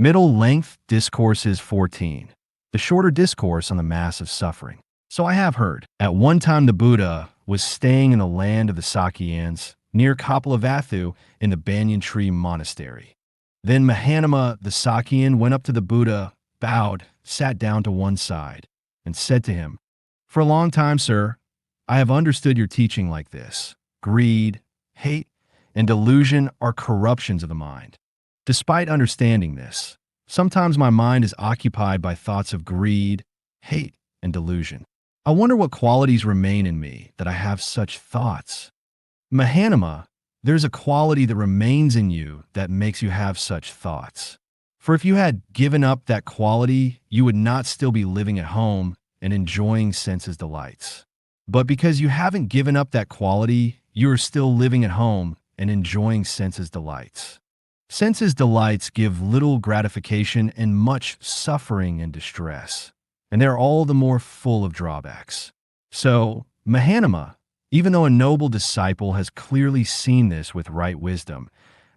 Middle-length Discourses 14, the shorter discourse on the mass of suffering. So I have heard, at one time the Buddha was staying in the land of the Sakyans, near Cūḻadukkhakkhandhasutta in the banyan tree monastery. Then Majjhima the Sakyan went up to the Buddha, bowed, sat down to one side, and said to him, "For a long time, sir, I have understood your teaching like this. Greed, hate, and delusion are corruptions of the mind. Despite understanding this, sometimes my mind is occupied by thoughts of greed, hate, and delusion. I wonder what qualities remain in me that I have such thoughts." Majjhima, there's a quality that remains in you that makes you have such thoughts. For if you had given up that quality, you would not still be living at home and enjoying senses delights. But because you haven't given up that quality, you are still living at home and enjoying senses delights. Senses delights give little gratification and much suffering and distress, and they're all the more full of drawbacks. So, Majjhima, even though a noble disciple has clearly seen this with right wisdom,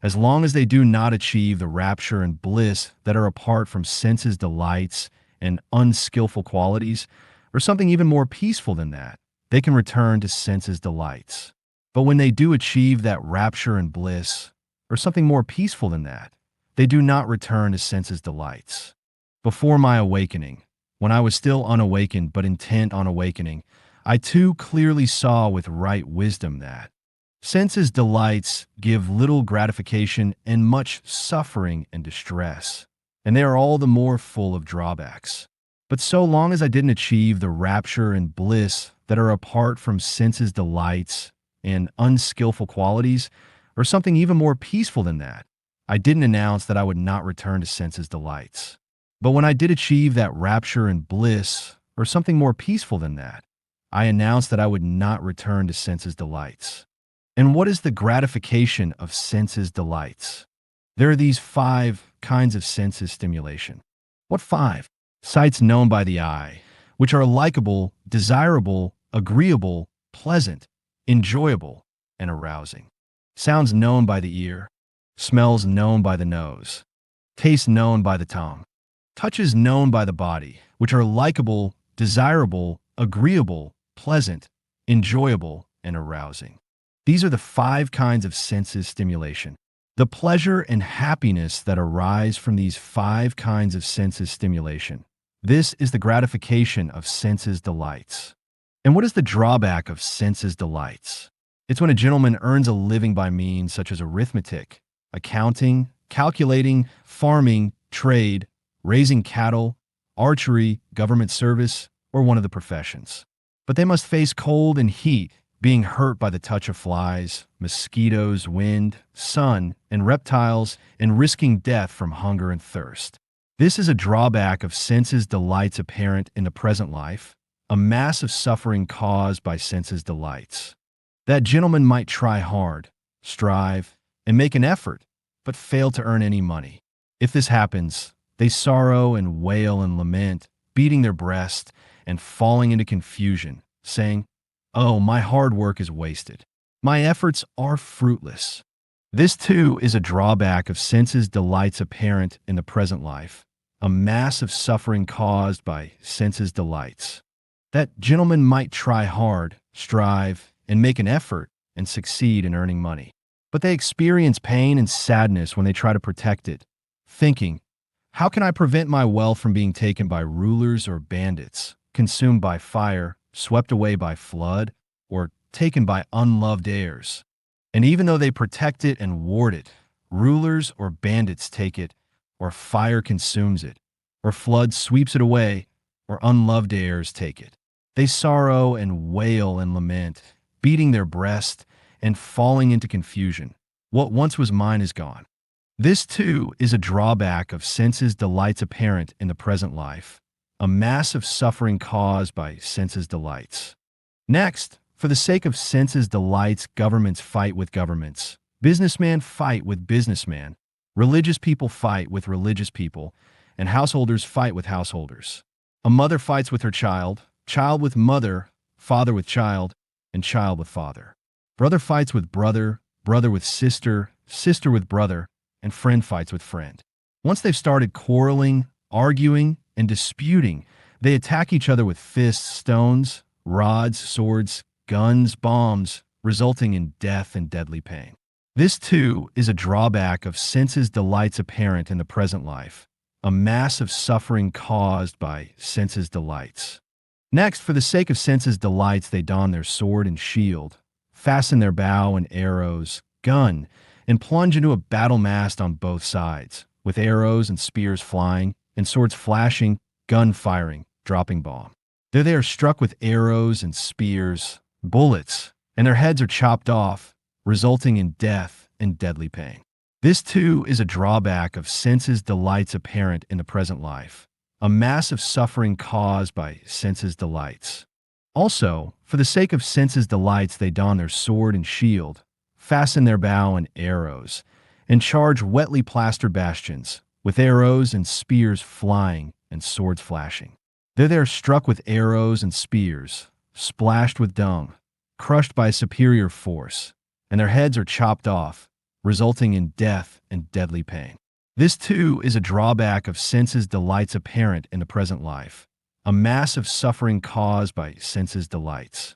as long as they do not achieve the rapture and bliss that are apart from senses delights and unskillful qualities, or something even more peaceful than that, they can return to senses delights. But when they do achieve that rapture and bliss, or something more peaceful than that, they do not return to senses delights. Before my awakening, when I was still unawakened but intent on awakening, I too clearly saw with right wisdom that senses delights give little gratification and much suffering and distress, and they are all the more full of drawbacks. But so long as I didn't achieve the rapture and bliss that are apart from senses delights and unskillful qualities, or something even more peaceful than that, I didn't announce that I would not return to senses delights. But when I did achieve that rapture and bliss, or something more peaceful than that, I announced that I would not return to senses delights. And what is the gratification of senses delights? There are these 5 kinds of senses stimulation. What 5? Sights known by the eye, which are likable, desirable, agreeable, pleasant, enjoyable, and arousing. Sounds known by the ear, smells known by the nose, tastes known by the tongue, touches known by the body, which are likable, desirable, agreeable, pleasant, enjoyable, and arousing. These are the 5 kinds of senses stimulation. The pleasure and happiness that arise from these 5 kinds of senses stimulation. This is the gratification of senses delights. And what is the drawback of senses delights? It's when a gentleman earns a living by means such as arithmetic, accounting, calculating, farming, trade, raising cattle, archery, government service, or one of the professions. But they must face cold and heat, being hurt by the touch of flies, mosquitoes, wind, sun, and reptiles, and risking death from hunger and thirst. This is a drawback of senses delights apparent in the present life, a mass of suffering caused by senses delights. That gentleman might try hard, strive, and make an effort, but fail to earn any money. If this happens, they sorrow and wail and lament, beating their breast and falling into confusion, saying, "Oh, my hard work is wasted. My efforts are fruitless." This too is a drawback of senses delights apparent in the present life, a mass of suffering caused by senses delights. That gentleman might try hard, strive, and make an effort and succeed in earning money. But they experience pain and sadness when they try to protect it, thinking, "How can I prevent my wealth from being taken by rulers or bandits, consumed by fire, swept away by flood, or taken by unloved heirs?" And even though they protect it and ward it, rulers or bandits take it, or fire consumes it, or flood sweeps it away, or unloved heirs take it. They sorrow and wail and lament, beating their breast and falling into confusion. What once was mine is gone. This too is a drawback of senses delights apparent in the present life, a mass of suffering caused by senses delights. Next, for the sake of senses delights, governments fight with governments, businessmen fight with businessmen, religious people fight with religious people, and householders fight with householders. A mother fights with her child, child with mother, father with child, and child with father. Brother fights with brother, brother with sister, sister with brother, and friend fights with friend. Once they've started quarreling, arguing, and disputing, they attack each other with fists, stones, rods, swords, guns, bombs, resulting in death and deadly pain. This, too, is a drawback of senses delights apparent in the present life, a massive suffering caused by senses delights. Next, for the sake of senses delights, they don their sword and shield, fasten their bow and arrows, gun, and plunge into a battle mast on both sides, with arrows and spears flying, and swords flashing, gun firing, dropping bomb. There they are struck with arrows and spears, bullets, and their heads are chopped off, resulting in death and deadly pain. This, too, is a drawback of senses delights apparent in the present life, a massive suffering caused by senses delights. Also, for the sake of senses delights, they don their sword and shield, fasten their bow and arrows, and charge wetly plastered bastions, with arrows and spears flying and swords flashing. There they are struck with arrows and spears, splashed with dung, crushed by a superior force, and their heads are chopped off, resulting in death and deadly pain. This, too, is a drawback of senses delights apparent in the present life, a massive suffering caused by senses delights.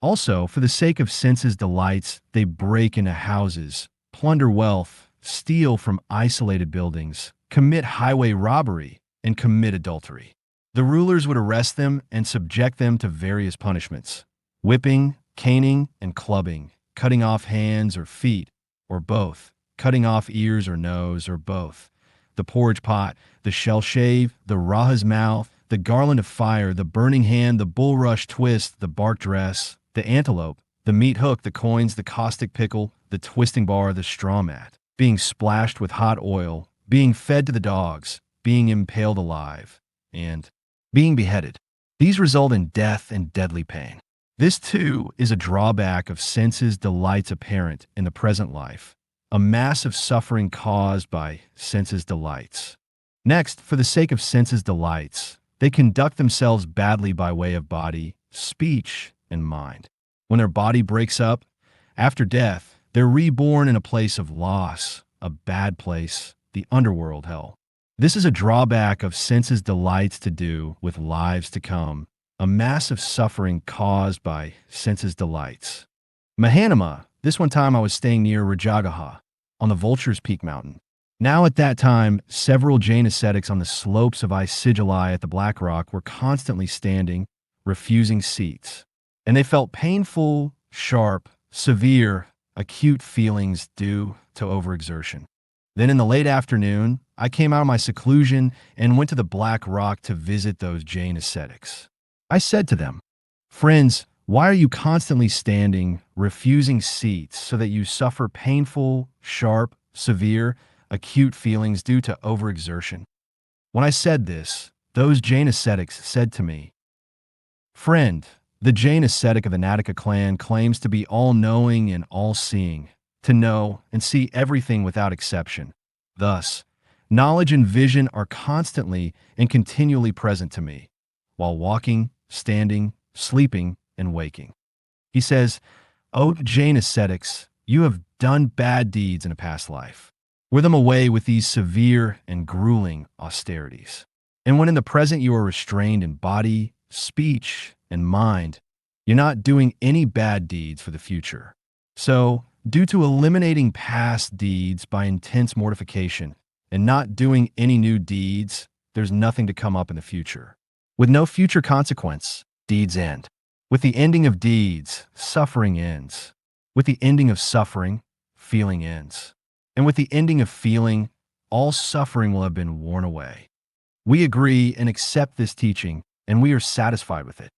Also, for the sake of senses delights, they break into houses, plunder wealth, steal from isolated buildings, commit highway robbery, and commit adultery. The rulers would arrest them and subject them to various punishments: whipping, caning, and clubbing, cutting off hands or feet, or both, cutting off ears or nose, or both, the porridge pot, the shell shave, the raha's mouth, the garland of fire, the burning hand, the bulrush twist, the bark dress, the antelope, the meat hook, the coins, the caustic pickle, the twisting bar, the straw mat, being splashed with hot oil, being fed to the dogs, being impaled alive, and being beheaded. These result in death and deadly pain. This, too, is a drawback of senses delights apparent in the present life, a massive suffering caused by senses delights. Next, for the sake of senses delights, they conduct themselves badly by way of body, speech, and mind. When their body breaks up, after death, they're reborn in a place of loss, a bad place, the underworld, hell. This is a drawback of senses delights to do with lives to come, a massive suffering caused by senses delights. Majjhima, this one time I was staying near Rajagaha, on the Vulture's Peak Mountain. Now at that time, several Jain ascetics on the slopes of Sigilai at the Black Rock were constantly standing, refusing seats. And they felt painful, sharp, severe, acute feelings due to overexertion. Then in the late afternoon, I came out of my seclusion and went to the Black Rock to visit those Jain ascetics. I said to them, "Friends, why are you constantly standing, refusing seats so that you suffer painful, sharp, severe, acute feelings due to overexertion?" When I said this, those Jain ascetics said to me, "Friend, the Jain ascetic of the Nataka clan claims to be all-knowing and all-seeing, to know and see everything without exception. Thus, knowledge and vision are constantly and continually present to me, while walking, standing, sleeping, and waking." He says, "O Jain ascetics, you have done bad deeds in a past life. Wear them away with these severe and grueling austerities. And when in the present you are restrained in body, speech, and mind, you're not doing any bad deeds for the future. So, due to eliminating past deeds by intense mortification and not doing any new deeds, there's nothing to come up in the future. With no future consequence, deeds end. With the ending of deeds, suffering ends. With the ending of suffering, feeling ends. And with the ending of feeling, all suffering will have been worn away. We agree and accept this teaching, and we are satisfied with it."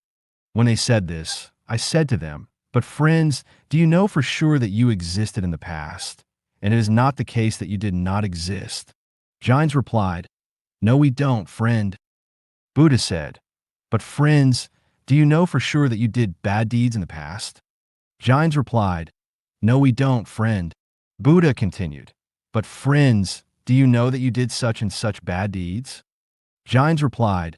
When they said this, I said to them, "But friends, do you know for sure that you existed in the past, and it is not the case that you did not exist?" Jains replied, "No, we don't, friend." Buddha said, "But friends, do you know for sure that you did bad deeds in the past?" Jains replied, "No, we don't, friend." Buddha continued, "But friends, do you know that you did such and such bad deeds?" Jains replied,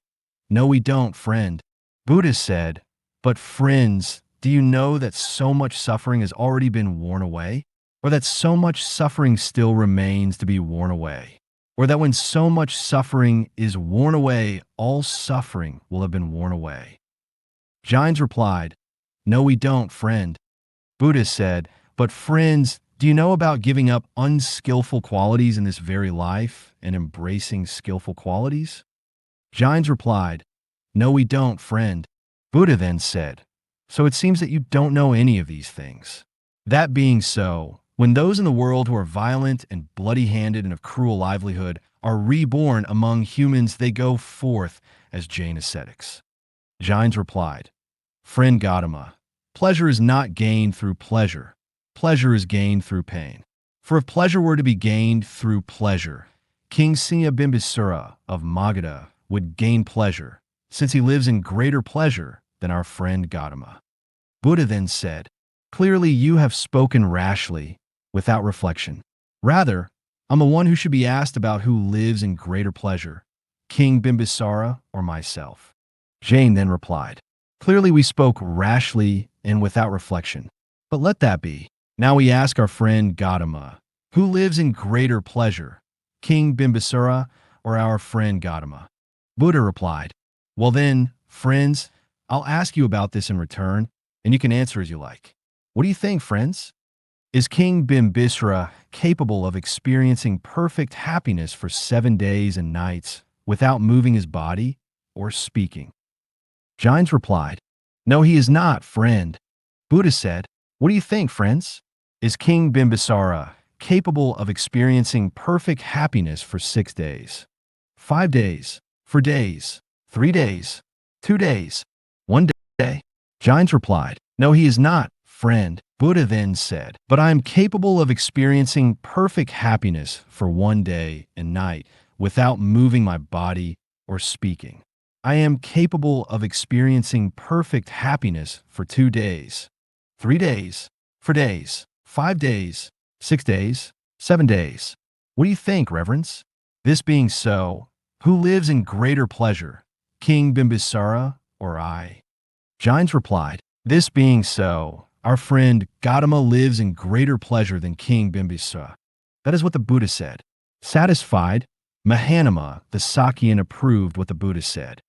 "No, we don't, friend." Buddha said, "But friends, do you know that so much suffering has already been worn away, or that so much suffering still remains to be worn away?" Or that when so much suffering is worn away, all suffering will have been worn away? Jains replied, "No, we don't, friend." Buddha said, "But friends, do you know about giving up unskillful qualities in this very life and embracing skillful qualities?" Jains replied, "No, we don't, friend." Buddha then said, "So it seems that you don't know any of these things. That being so, when those in the world who are violent and bloody-handed and of cruel livelihood are reborn among humans, they go forth as Jain ascetics." Jains replied, "Friend Gautama, pleasure is not gained through pleasure. Pleasure is gained through pain. For if pleasure were to be gained through pleasure, King Bimbisara of Magadha would gain pleasure, since he lives in greater pleasure than our friend Gautama." Buddha then said, "Clearly you have spoken rashly, without reflection. Rather, I'm the one who should be asked about who lives in greater pleasure, King Bimbisara or myself." Jain then replied, "Clearly we spoke rashly and without reflection. But let that be. Now we ask our friend Gautama, who lives in greater pleasure, King Bimbisara or our friend Gautama?" Buddha replied, "Well then, friends, I'll ask you about this in return, and you can answer as you like. What do you think, friends? Is King Bimbisara capable of experiencing perfect happiness for 7 days and nights without moving his body or speaking?" Jains replied, "No, he is not, friend." Buddha said, "What do you think, friends? Is King Bimbisara capable of experiencing perfect happiness for 6 days, 5 days, 4 days, 3 days, 2 days, 1 day?" Jains replied, "No, he is not, friend." Buddha then said, "But I am capable of experiencing perfect happiness for 1 day and night without moving my body or speaking. I am capable of experiencing perfect happiness for 2 days, 3 days, 4 days, 5 days, 6 days, 7 days. What do you think, reverence? This being so, who lives in greater pleasure, King Bimbisara or I?" Jains replied, "This being so, our friend Gautama lives in greater pleasure than King Bimbisara." That is what the Buddha said. Satisfied, Majjhima, the Sakyan, approved what the Buddha said.